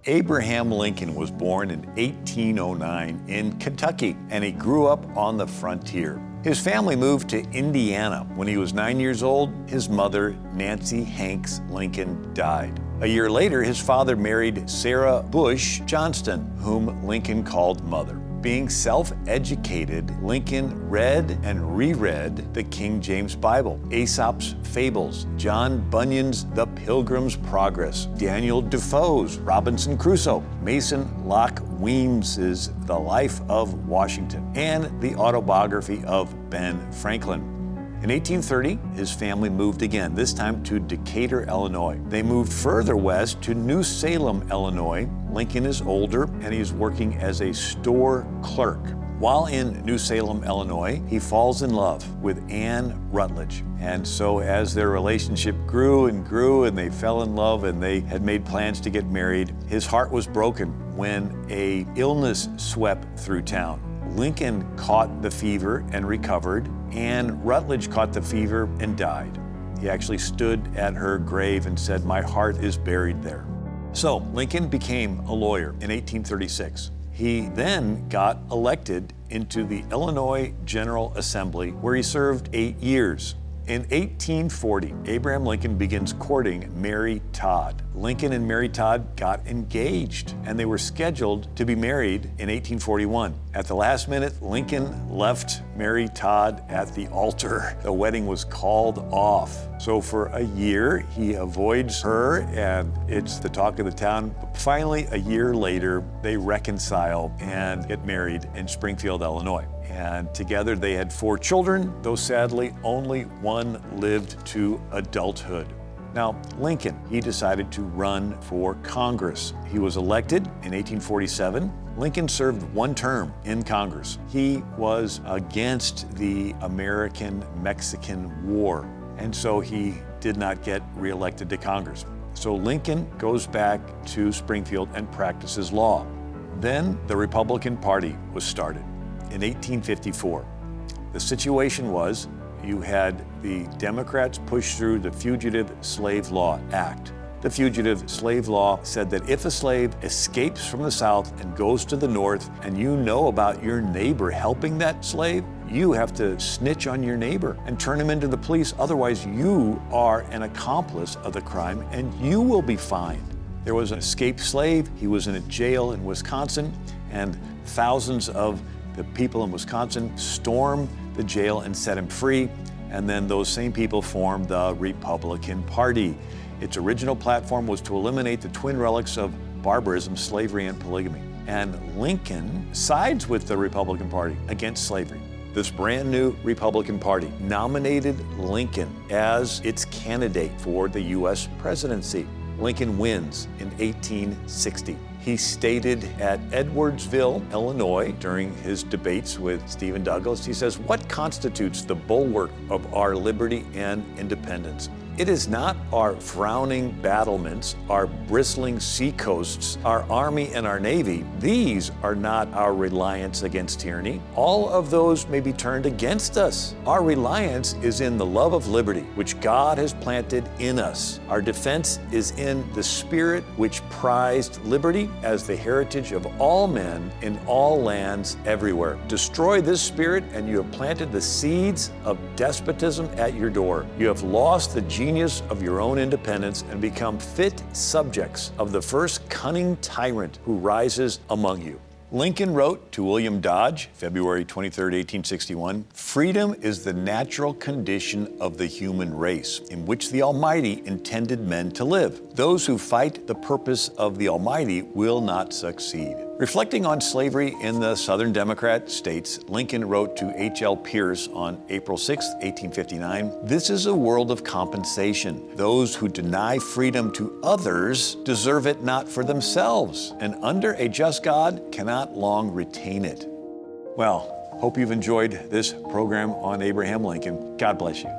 Abraham Lincoln was born in 1809 in Kentucky, and he grew up on the frontier. His family moved to Indiana. When he was 9 years old, his mother, Nancy Hanks Lincoln, died. A year later, his father married Sarah Bush Johnston, whom Lincoln called mother. Being self-educated, Lincoln read and reread the King James Bible, Aesop's Fables, John Bunyan's The Pilgrim's Progress, Daniel Defoe's Robinson Crusoe, Mason Locke Weems's The Life of Washington, and the autobiography of Ben Franklin. In 1830, his family moved again, this time to Decatur, Illinois. They moved further west to New Salem, Illinois. Lincoln is older, and he's working as a store clerk. While in New Salem, Illinois, he falls in love with Anne Rutledge. And so as their relationship grew, and they fell in love, and they had made plans to get married, his heart was broken when an illness swept through town. Lincoln caught the fever and recovered. Anne Rutledge caught the fever and died. He actually stood at her grave and said, "My heart is buried there." So Lincoln became a lawyer in 1836. He then got elected into the Illinois General Assembly, where he served 8 years. In 1840, Abraham Lincoln begins courting Mary Todd. Lincoln and Mary Todd got engaged, and they were scheduled to be married in 1841. At the last minute, Lincoln left Mary Todd at the altar. The wedding was called off. So for a year, he avoids her, and it's the talk of the town. But finally, a year later, they reconcile and get married in Springfield, Illinois. And together they had 4 children, though sadly only one lived to adulthood. Now, Lincoln, he decided to run for Congress. He was elected in 1847. Lincoln served 1 term in Congress. He was against the American-Mexican War, and so he did not get reelected to Congress. So Lincoln goes back to Springfield and practices law. Then the Republican Party was started. In 1854, the situation was you had the Democrats push through the Fugitive Slave Law Act. The Fugitive Slave Law said that if a slave escapes from the South and goes to the North, and you know about your neighbor helping that slave, you have to snitch on your neighbor and turn him into the police. Otherwise, you are an accomplice of the crime and you will be fined. There was an escaped slave. He was in a jail in Wisconsin, and thousands of the people in Wisconsin stormed the jail and set him free, and then those same people formed the Republican Party. Its original platform was to eliminate the twin relics of barbarism, slavery, and polygamy. And Lincoln sides with the Republican Party against slavery. This brand new Republican Party nominated Lincoln as its candidate for the U.S. presidency. Lincoln wins in 1860. He stated at Edwardsville, Illinois, during his debates with Stephen Douglas, he says, "What constitutes the bulwark of our liberty and independence? It is not our frowning battlements, our bristling seacoasts, our army and our navy. These are not our reliance against tyranny. All of those may be turned against us. Our reliance is in the love of liberty, which God has planted in us. Our defense is in the spirit which prized liberty as the heritage of all men in all lands everywhere. Destroy this spirit, and you have planted the seeds of despotism at your door. You have lost the genius of your own independence and become fit subjects of the first cunning tyrant who rises among you." Lincoln wrote to William Dodge, February 23, 1861, "Freedom is the natural condition of the human race, in which the Almighty intended men to live. Those who fight the purpose of the Almighty will not succeed." Reflecting on slavery in the Southern Democrat states, Lincoln wrote to H.L. Pierce on April 6, 1859, "This is a world of compensation. Those who deny freedom to others deserve it not for themselves, and under a just God cannot long retain it." Well, hope you've enjoyed this program on Abraham Lincoln. God bless you.